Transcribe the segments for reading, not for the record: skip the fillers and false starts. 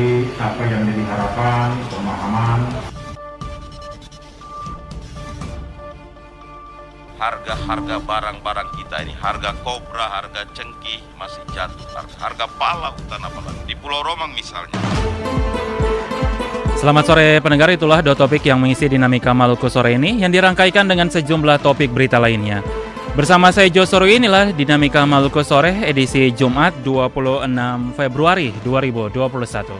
dari apa yang menjadi harapan, pemahaman. Harga-harga barang-barang kita ini, harga kobra, harga cengkih masih jatuh, harga pala hutan apalagi di Pulau Romang misalnya. Selamat sore pendengar, itulah dua topik yang mengisi dinamika Maluku sore ini yang dirangkaikan dengan sejumlah topik berita lainnya. Bersama saya Josoro, inilah dinamika Maluku sore edisi Jumat 26 Februari 2021.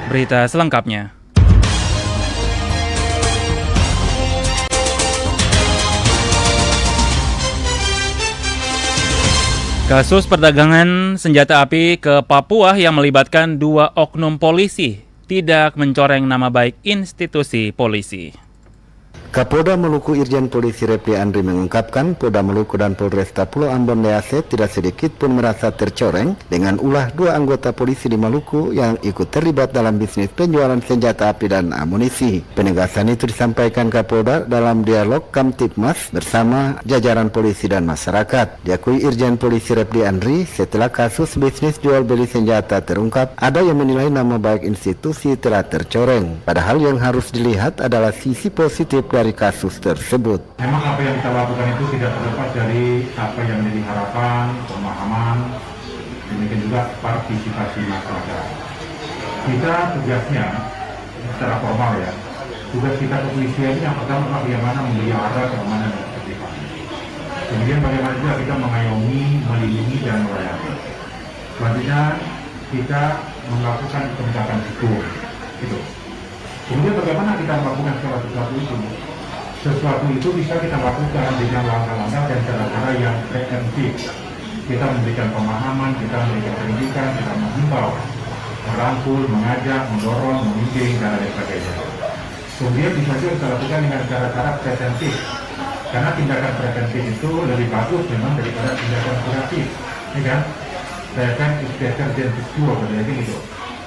Berita selengkapnya. Kasus perdagangan senjata api ke Papua yang melibatkan 2 oknum polisi tidak mencoreng nama baik institusi polisi. Kapolda Maluku Irjen Polisi Repli Andri mengungkapkan Polda Maluku dan Polresta Pulau Ambon Lease tidak sedikit pun merasa tercoreng dengan ulah 2 anggota polisi di Maluku yang ikut terlibat dalam bisnis penjualan senjata api dan amunisi. Penegasan itu disampaikan Kapolda dalam dialog Kamtipmas bersama jajaran polisi dan masyarakat. Diakui Irjen Polisi Repli Andri, setelah kasus bisnis jual beli senjata terungkap, ada yang menilai nama baik institusi telah tercoreng. Padahal yang harus dilihat adalah sisi positif dari kasus tersebut. Memang apa yang kita lakukan itu tidak terlepas dari apa yang menjadi harapan, pemahaman, demikian juga partisipasi masyarakat. Kita tugasnya secara formal ya, tugas kita kepolisian yang pertama bagaimana memelihara keamanan dan ketertiban. Kemudian bagaimana juga kita mengayomi, melindungi dan melayani. Selanjutnya kita melakukan penegakan hukum. Gitu. Kemudian bagaimana kita melakukan sesuatu itu? Sesuatu itu bisa kita lakukan dengan langkah-langkah dan cara-cara yang preventif. Kita memberikan pemahaman, kita memberikan pendidikan, kita menghimbau, merangkul, mengajak, mendorong, membimbing, dan lain sebagainya. Kemudian bisa juga kita lakukan dengan cara-cara preventif. Karena tindakan preventif itu lebih bagus memang daripada tindakan kuratif. Ya kan? Preventif is better than to cure, gitu.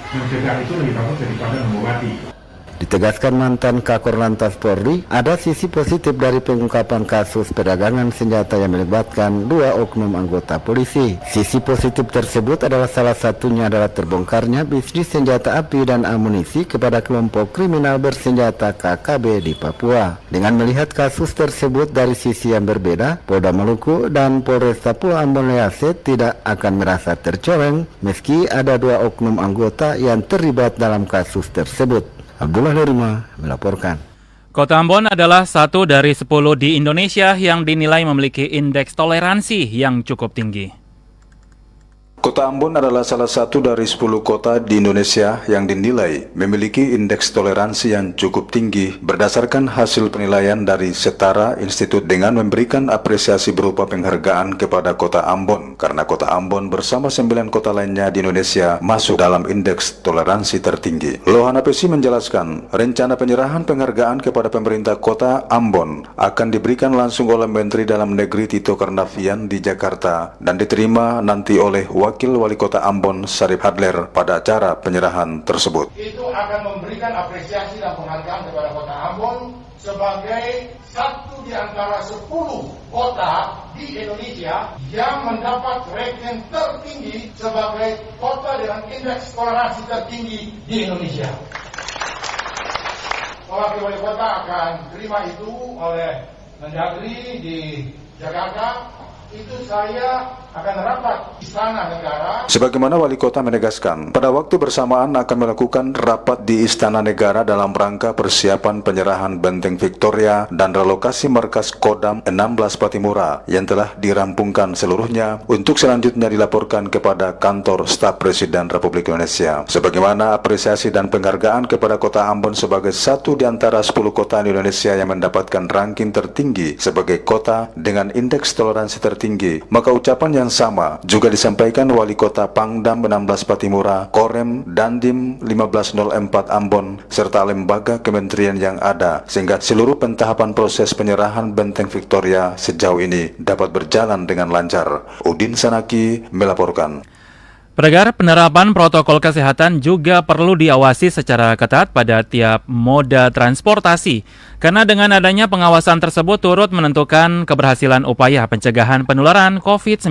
Mencegah itu lebih bagus daripada mengobati. Ditegaskan mantan Kakor Lantas Polri, ada sisi positif dari pengungkapan kasus perdagangan senjata yang melibatkan 2 oknum anggota polisi. Sisi positif tersebut adalah salah satunya adalah terbongkarnya bisnis senjata api dan amunisi kepada kelompok kriminal bersenjata KKB di Papua. Dengan melihat kasus tersebut dari sisi yang berbeda, Polda Maluku dan Polresta Pulau Ambon Lease tidak akan merasa tercoreng meski ada 2 oknum anggota yang terlibat dalam kasus tersebut. Abdullah Lerima melaporkan. Kota Ambon adalah satu dari 10 di Indonesia yang dinilai memiliki indeks toleransi yang cukup tinggi. Kota Ambon adalah salah satu dari 10 kota di Indonesia yang dinilai memiliki indeks toleransi yang cukup tinggi berdasarkan hasil penilaian dari Setara Institut dengan memberikan apresiasi berupa penghargaan kepada Kota Ambon karena Kota Ambon bersama 9 kota lainnya di Indonesia masuk dalam indeks toleransi tertinggi. Lohana Pesi menjelaskan, rencana penyerahan penghargaan kepada pemerintah Kota Ambon akan diberikan langsung oleh Menteri Dalam Negeri Tito Karnavian di Jakarta dan diterima nanti oleh Wakil Wali Kota Ambon Syarif Hadler pada acara penyerahan tersebut. Itu akan memberikan apresiasi dan penghargaan kepada Kota Ambon sebagai satu di antara 10 kota di Indonesia yang mendapat ranking tertinggi sebagai kota dengan indeks toleransi tertinggi di Indonesia. Wakil Wali Kota akan terima itu oleh Mendagri di Jakarta. Itu saya akan rapat Istana Negara. Sebagaimana Wali Kota menegaskan, pada waktu bersamaan akan melakukan rapat di Istana Negara dalam rangka persiapan penyerahan Benteng Victoria dan relokasi markas Kodam 16 Patimura yang telah dirampungkan seluruhnya untuk selanjutnya dilaporkan kepada Kantor Staf Presiden Republik Indonesia. Sebagaimana apresiasi dan penghargaan kepada Kota Ambon sebagai satu di antara 10 kota di Indonesia yang mendapatkan ranking tertinggi sebagai kota dengan indeks toleransi tertinggi, maka ucapan yang sama juga disampaikan Wali Kota Pangdam 16 Patimura, Korem, Dandim 1504 Ambon, serta lembaga kementerian yang ada, sehingga seluruh pentahapan proses penyerahan Benteng Victoria sejauh ini dapat berjalan dengan lancar. Udin Sanaki melaporkan. Pendengar, penerapan protokol kesehatan juga perlu diawasi secara ketat pada tiap moda transportasi. Karena dengan adanya pengawasan tersebut turut menentukan keberhasilan upaya pencegahan penularan COVID-19.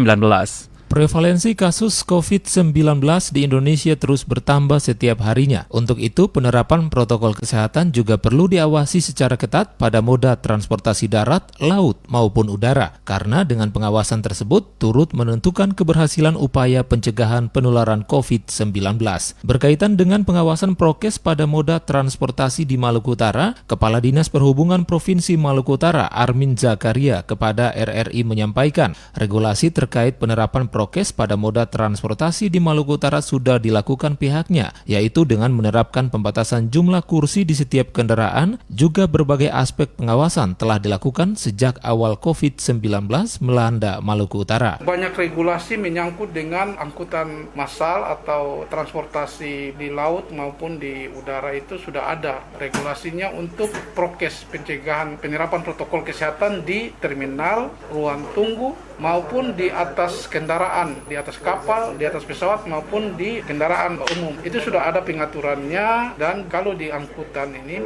Prevalensi kasus COVID-19 di Indonesia terus bertambah setiap harinya. Untuk itu, penerapan protokol kesehatan juga perlu diawasi secara ketat pada moda transportasi darat, laut, maupun udara. Karena dengan pengawasan tersebut turut menentukan keberhasilan upaya pencegahan penularan COVID-19. Berkaitan dengan pengawasan prokes pada moda transportasi di Maluku Utara, Kepala Dinas Perhubungan Provinsi Maluku Utara, Armin Zakaria, kepada RRI menyampaikan, regulasi terkait penerapan prokes pada moda transportasi di Maluku Utara sudah dilakukan pihaknya, yaitu dengan menerapkan pembatasan jumlah kursi di setiap kendaraan, juga berbagai aspek pengawasan telah dilakukan sejak awal COVID-19 melanda Maluku Utara. Banyak regulasi menyangkut dengan angkutan massal atau transportasi di laut maupun di udara, itu sudah ada regulasinya untuk prokes, pencegahan penerapan protokol kesehatan di terminal, ruang tunggu, maupun di atas kendaraan, di atas kapal, di atas pesawat, maupun di kendaraan umum. Itu sudah ada pengaturannya, dan kalau di angkutan ini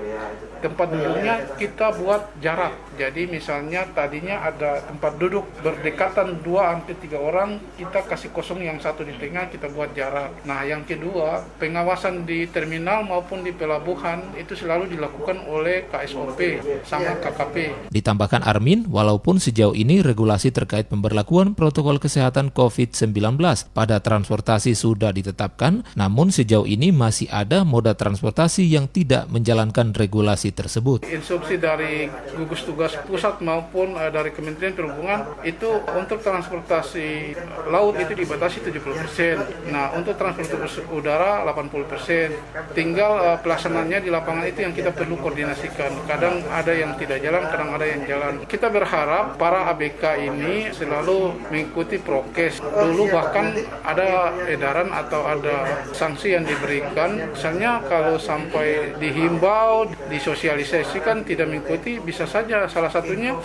tempat duduknya kita buat jarak. Jadi misalnya tadinya ada tempat duduk berdekatan 2-3 orang, kita kasih kosong yang satu di tengah, kita buat jarak. Nah, yang kedua, pengawasan di terminal maupun di pelabuhan itu selalu dilakukan oleh KSOP sama KKP. Ditambahkan Armin, walaupun sejauh ini regulasi terkait pemberlakuan protokol kesehatan COVID-19 pada transportasi sudah ditetapkan, namun sejauh ini masih ada moda transportasi yang tidak menjalankan regulasi tersebut. Instruksi dari gugus tugas pusat maupun dari Kementerian Perhubungan itu untuk transportasi laut itu dibatasi 70%. Nah, untuk transportasi udara 80%. Tinggal pelaksanaannya di lapangan itu yang kita perlu koordinasikan. Kadang ada yang tidak jalan, kadang ada yang jalan. Kita berharap para ABK ini selalu mengikuti prokes. Dulu bahkan ada edaran atau ada sanksi yang diberikan. Misalnya kalau sampai dihimbau, disosialisasikan tidak mengikuti, bisa saja salah satunya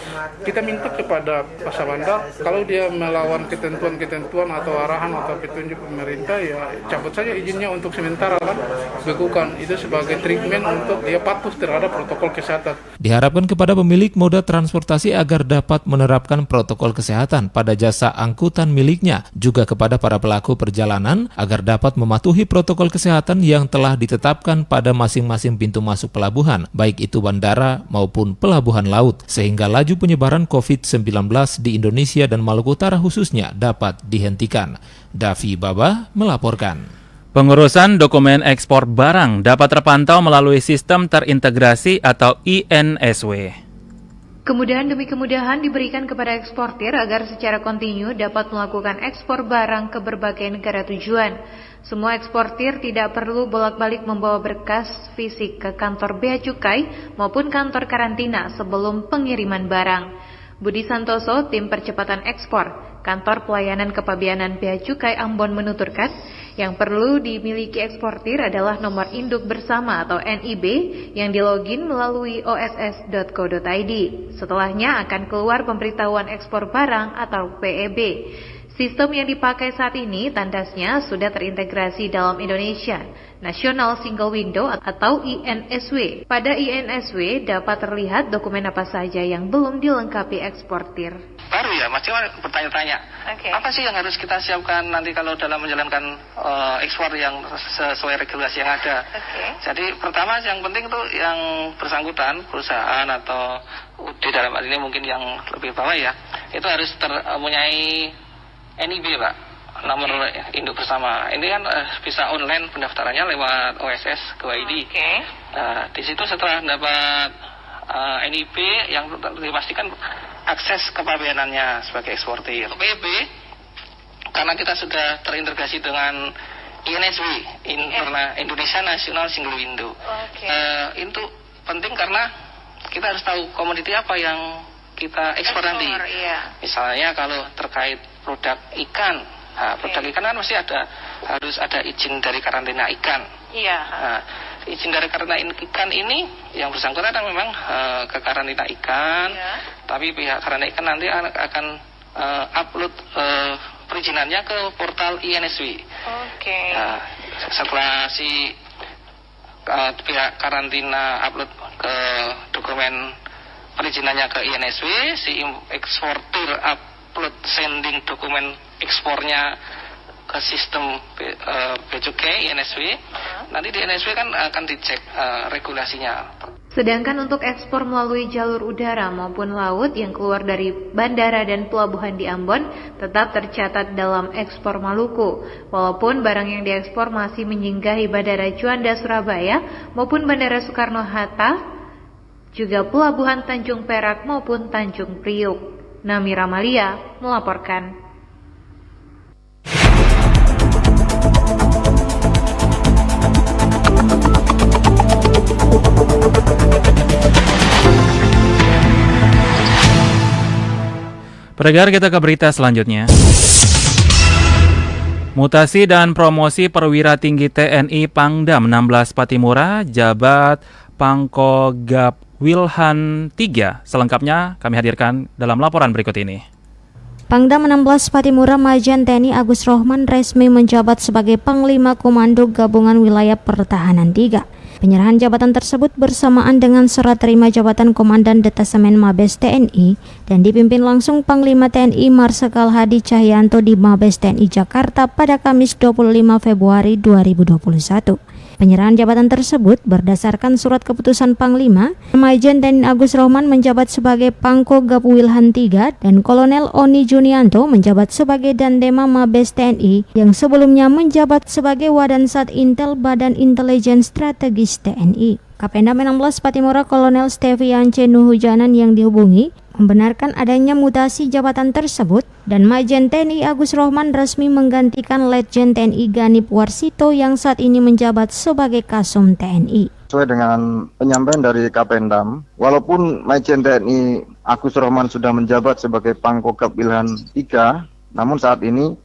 kita minta kepada pasar bandar, kalau dia melawan ketentuan-ketentuan atau arahan atau petunjuk pemerintah, ya cabut saja izinnya untuk sementara, kan, bekukan. Itu sebagai treatment untuk dia patuh terhadap protokol kesehatan. Diharapkan kepada pemilik moda transportasi agar dapat menerapkan protokol kesehatan pada jasa angkutan miliknya, juga kepada para pelaku perjalanan agar dapat mematuhi protokol kesehatan yang telah ditetapkan pada masing-masing pintu masuk pelabuhan, baik itu bandara maupun pelabuhan laut, sehingga laju penyebaran COVID-19 di Indonesia dan Maluku Utara khususnya dapat dihentikan. Davi Baba melaporkan. Pengurusan dokumen ekspor barang dapat terpantau melalui sistem terintegrasi atau INSW. Kemudahan demi kemudahan diberikan kepada eksportir agar secara kontinu dapat melakukan ekspor barang ke berbagai negara tujuan. Semua eksportir tidak perlu bolak-balik membawa berkas fisik ke kantor Bea Cukai maupun kantor karantina sebelum pengiriman barang. Budi Santoso, tim percepatan ekspor, Kantor Pelayanan Kepabeanan Bea Cukai Ambon menuturkan, yang perlu dimiliki eksportir adalah nomor induk bersama atau NIB yang dilogin melalui oss.co.id. Setelahnya akan keluar pemberitahuan ekspor barang atau PEB. Sistem yang dipakai saat ini tandasnya sudah terintegrasi dalam Indonesia National Single Window atau INSW. Pada INSW dapat terlihat dokumen apa saja yang belum dilengkapi eksportir. Baru ya, masih bertanya-tanya. Apa sih yang harus kita siapkan nanti kalau dalam menjalankan ekspor yang sesuai regulasi yang ada? Jadi pertama yang penting itu yang bersangkutan, perusahaan atau di dalam hal ini mungkin yang lebih bawah ya, itu harus mempunyai NIB, Pak, nomor induk bersama. Ini kan bisa online pendaftarannya lewat OSS GoID. Di situ setelah dapat NIB yang dipastikan akses kepabeanannya sebagai eksportir. PEB, karena kita sudah terintegrasi dengan INSW, Indonesia National Single Window. Itu penting karena kita harus tahu komoditi apa yang kita ekspor nanti. Misalnya kalau terkait produk ikan, produk ikan kan mesti harus ada izin dari karantina ikan. Izin dari karantina ikan ini yang bersangkutan memang ke karantina ikan, tapi pihak karantina ikan nanti akan upload perizinannya ke portal INSW. Nah, setelah si pihak karantina upload ke dokumen perizinannya ke INSW, si eksportir upload sending dokumen ekspornya ke sistem Beacukai INSW. Nanti di INSW kan akan dicek regulasinya. Sedangkan untuk ekspor melalui jalur udara maupun laut yang keluar dari bandara dan pelabuhan di Ambon tetap tercatat dalam ekspor Maluku. Walaupun barang yang diekspor masih menyinggahi Bandara Juanda Surabaya maupun Bandara Soekarno-Hatta, juga pelabuhan Tanjung Perak maupun Tanjung Priuk. Nami Ramalia melaporkan. Pendengar, kita ke berita selanjutnya. Mutasi dan promosi perwira tinggi TNI Pangdam 16 Patimura, jabat Pangkogap Wilhan 3. Selengkapnya kami hadirkan dalam laporan berikut ini. Pangdam 16 Patimura Majen TNI Agus Rohman resmi menjabat sebagai Panglima Komando Gabungan Wilayah Pertahanan 3. Penyerahan jabatan tersebut bersamaan dengan serah terima jabatan Komandan Detasemen Mabes TNI dan dipimpin langsung Panglima TNI Marsikal Hadi Cahyanto di Mabes TNI Jakarta pada Kamis 25 Februari 2021. Penyerahan jabatan tersebut berdasarkan surat keputusan Panglima, Majen TNI Agus Rohman menjabat sebagai Pangkogap Wilhan 3 dan Kolonel Oni Junianto menjabat sebagai Dandema Mabes TNI yang sebelumnya menjabat sebagai Wadansat Intel Badan Intelijen Strategis TNI. Kapendam 16 Patimura Kolonel Steviance Nuhujanan yang dihubungi membenarkan adanya mutasi jabatan tersebut dan Majen TNI Agus Rohman resmi menggantikan Letjen TNI Ganip Warsito yang saat ini menjabat sebagai Kasum TNI. Sesuai dengan penyampaian dari Kapendam, walaupun Majen TNI Agus Rohman sudah menjabat sebagai Pangkogap Wilhan 3, namun saat ini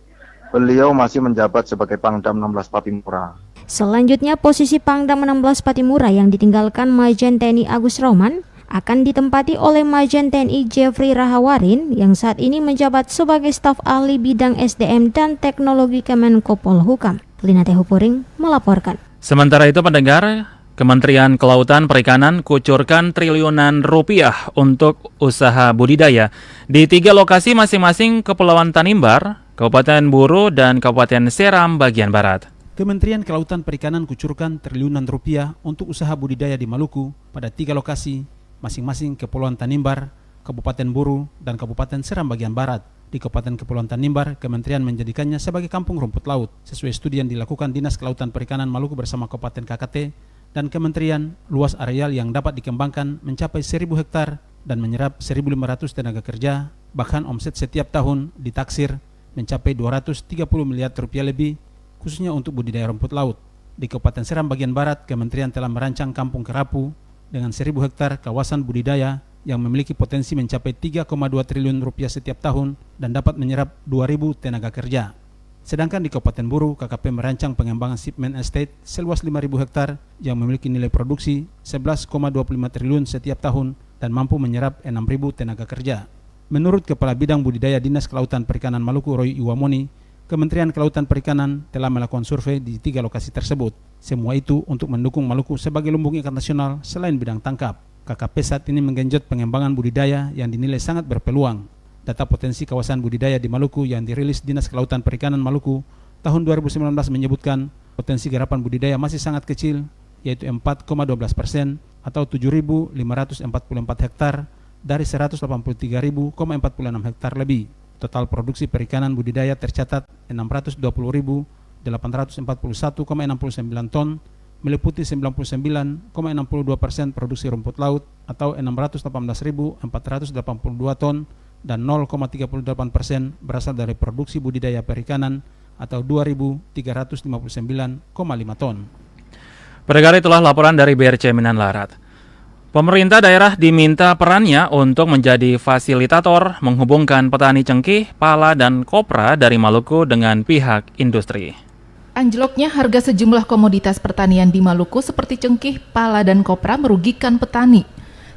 beliau masih menjabat sebagai Pangdam 16 Patimura. Selanjutnya, posisi Pangdam 16 Patimura yang ditinggalkan Majen TNI Agus Rohman akan ditempati oleh Majen TNI Jeffrey Rahawarin yang saat ini menjabat sebagai staf ahli bidang SDM dan teknologi Kemenko Polhukam. Lina Tehupuring melaporkan. Sementara itu, pendengar, Kementerian Kelautan Perikanan kucurkan triliunan rupiah untuk usaha budidaya di 3 lokasi masing-masing Kepulauan Tanimbar, Kabupaten Buru, dan Kabupaten Seram bagian Barat. Kementerian Kelautan Perikanan kucurkan triliunan rupiah untuk usaha budidaya di Maluku pada 3 lokasi masing-masing Kepulauan Tanimbar, Kabupaten Buru, dan Kabupaten Seram bagian Barat. Di Kabupaten Kepulauan Tanimbar, Kementerian menjadikannya sebagai kampung rumput laut. Sesuai studi yang dilakukan Dinas Kelautan Perikanan Maluku bersama Kabupaten KKT dan Kementerian, luas areal yang dapat dikembangkan mencapai 1.000 hektar dan menyerap 1.500 tenaga kerja, bahkan omset setiap tahun ditaksir mencapai 230 miliar rupiah lebih, khususnya untuk budidaya rumput laut. Di Kabupaten Seram bagian Barat, Kementerian telah merancang Kampung Kerapu dengan 1.000 hektar kawasan budidaya yang memiliki potensi mencapai 3,2 triliun rupiah setiap tahun dan dapat menyerap 2.000 tenaga kerja. Sedangkan di Kabupaten Buru, KKP merancang pengembangan Shipment Estate seluas 5.000 hektar yang memiliki nilai produksi 11,25 triliun setiap tahun dan mampu menyerap 6.000 tenaga kerja. Menurut Kepala Bidang Budidaya Dinas Kelautan Perikanan Maluku Roy Iwamoni, Kementerian Kelautan Perikanan telah melakukan survei di 3 lokasi tersebut. Semua itu untuk mendukung Maluku sebagai lumbung ikan nasional selain bidang tangkap. KKP saat ini menggenjot pengembangan budidaya yang dinilai sangat berpeluang. Data potensi kawasan budidaya di Maluku yang dirilis Dinas Kelautan Perikanan Maluku tahun 2019 menyebutkan potensi garapan budidaya masih sangat kecil, yaitu 4,12% atau 7.544 hektar dari 183.046 hektar lebih. Total produksi perikanan budidaya tercatat 620.841,69 ton, meliputi 99,62% produksi rumput laut atau 618.482 ton dan 0,38% berasal dari produksi budidaya perikanan atau 2.359,5 ton. Pendengar, itulah laporan dari BRC Minan Larat. Pemerintah daerah diminta perannya untuk menjadi fasilitator menghubungkan petani cengkih, pala, dan kopra dari Maluku dengan pihak industri. Anjloknya harga sejumlah komoditas pertanian di Maluku seperti cengkih, pala, dan kopra merugikan petani.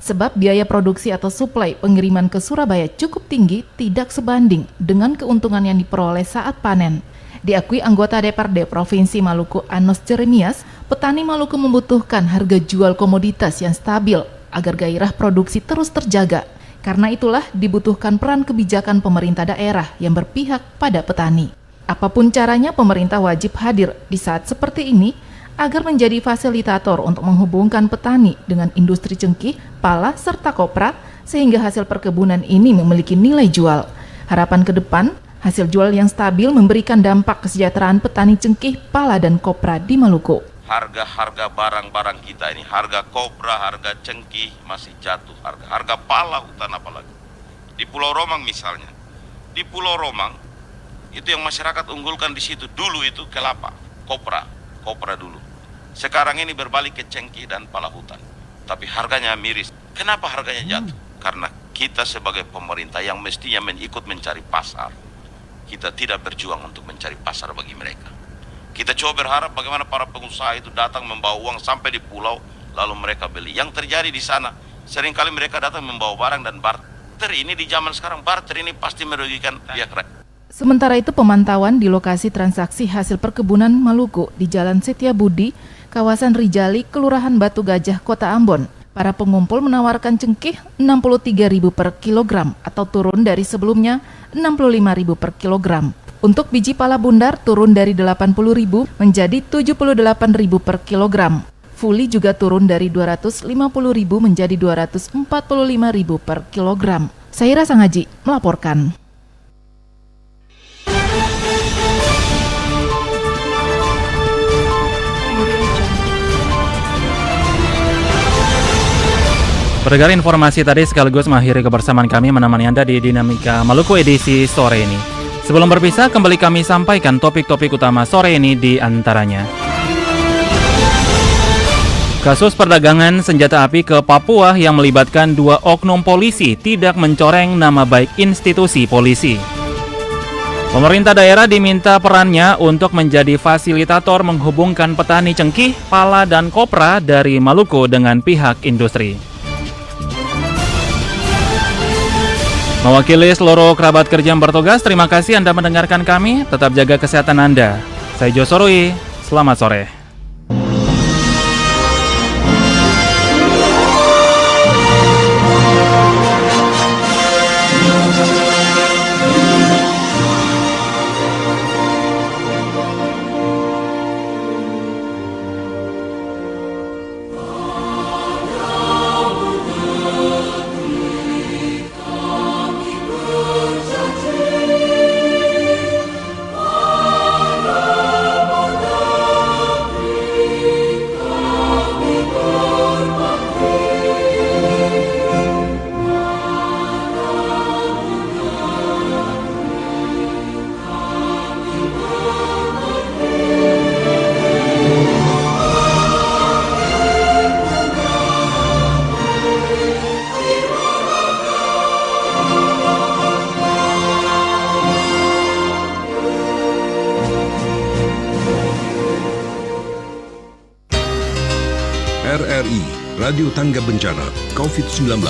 sebab biaya produksi atau suplai pengiriman ke Surabaya cukup tinggi tidak sebanding dengan keuntungan yang diperoleh saat panen. Diakui anggota DPRD Provinsi Maluku Anos Jeremias, petani Maluku membutuhkan harga jual komoditas yang stabil agar gairah produksi terus terjaga. Karena itulah dibutuhkan peran kebijakan pemerintah daerah yang berpihak pada petani. Apapun caranya, pemerintah wajib hadir di saat seperti ini agar menjadi fasilitator untuk menghubungkan petani dengan industri cengkih, pala, serta kopra, sehingga hasil perkebunan ini memiliki nilai jual. Harapan ke depan, hasil jual yang stabil memberikan dampak kesejahteraan petani cengkih, pala, dan kopra di Maluku. Harga-harga barang-barang kita ini, harga kopra, harga cengkih masih jatuh, harga pala hutan apalagi. Di Pulau Romang misalnya, di Pulau Romang itu yang masyarakat unggulkan di situ dulu itu kelapa, kopra dulu. Sekarang ini berbalik ke cengkih dan pala hutan. Tapi harganya miris. Kenapa harganya jatuh? Karena kita sebagai pemerintah yang mestinya ikut mencari pasar, kita tidak berjuang untuk mencari pasar bagi mereka. Kita coba berharap bagaimana para pengusaha itu datang membawa uang sampai di pulau, lalu mereka beli. Yang terjadi di sana, seringkali mereka datang membawa barang dan barter. Ini di zaman sekarang, barter ini pasti merugikan pihak rakyat. Sementara itu, pemantauan di lokasi transaksi hasil perkebunan Maluku di Jalan Setiabudi, kawasan Rijali, Kelurahan Batu Gajah, Kota Ambon. Para pengumpul menawarkan cengkih Rp63.000 per kilogram atau turun dari sebelumnya Rp65.000 per kilogram. Untuk biji pala bundar turun dari Rp80.000 menjadi Rp78.000 per kilogram. Fuli juga turun dari Rp250.000 menjadi Rp245.000 per kilogram. Saira Sangaji melaporkan. Pendengar, informasi tadi sekaligus mengakhiri kebersamaan kami menemani Anda di Dinamika Maluku edisi sore ini. Sebelum berpisah, kembali kami sampaikan topik-topik utama sore ini di antaranya. Kasus perdagangan senjata api ke Papua yang melibatkan 2 oknum polisi tidak mencoreng nama baik institusi polisi. Pemerintah daerah diminta perannya untuk menjadi fasilitator menghubungkan petani cengkih, pala, dan kopra dari Maluku dengan pihak industri. Mewakili seluruh kerabat kerja yang bertugas, terima kasih Anda mendengarkan kami. Tetap jaga kesehatan Anda. Saya Jo Sorui, selamat sore. RRI, Radio Tangga Bencana COVID-19.